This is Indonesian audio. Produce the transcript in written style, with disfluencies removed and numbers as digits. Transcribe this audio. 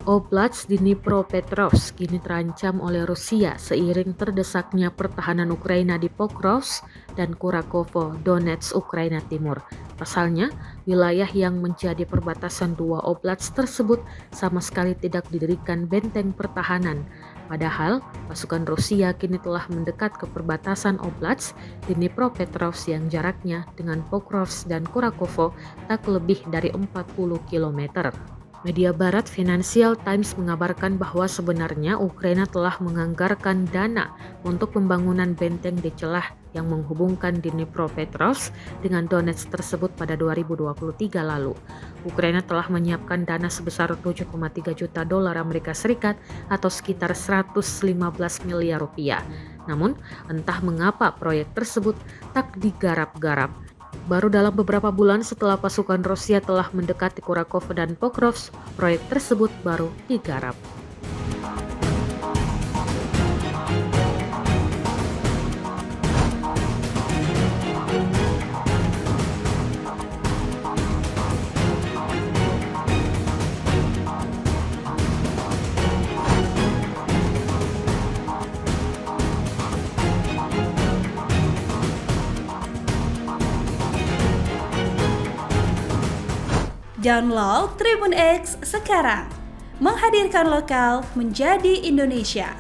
Oblast Dnipropetrovsk kini terancam oleh Rusia seiring terdesaknya pertahanan Ukraina di Pokrovsk dan Kurakovo, Donetsk, Ukraina Timur. Pasalnya, wilayah yang menjadi perbatasan dua oblast tersebut sama sekali tidak didirikan benteng pertahanan. Padahal, pasukan Rusia kini telah mendekat ke perbatasan oblast Dnipropetrovsk yang jaraknya dengan Pokrovsk dan Kurakovo tak lebih dari 40 km. Media barat Financial Times mengabarkan bahwa sebenarnya Ukraina telah menganggarkan dana untuk pembangunan benteng di celah yang menghubungkan Dnipropetrovsk dengan Donetsk tersebut pada 2023 lalu. Ukraina telah menyiapkan dana sebesar 7,3 juta dolar Amerika Serikat atau sekitar 115 miliar rupiah. Namun, entah mengapa proyek tersebut tak digarap-garap. Baru dalam beberapa bulan setelah pasukan Rusia telah mendekati Kurakovo dan Pokrovsk, proyek tersebut baru digarap. Download Tribun X sekarang, menghadirkan lokal menjadi Indonesia.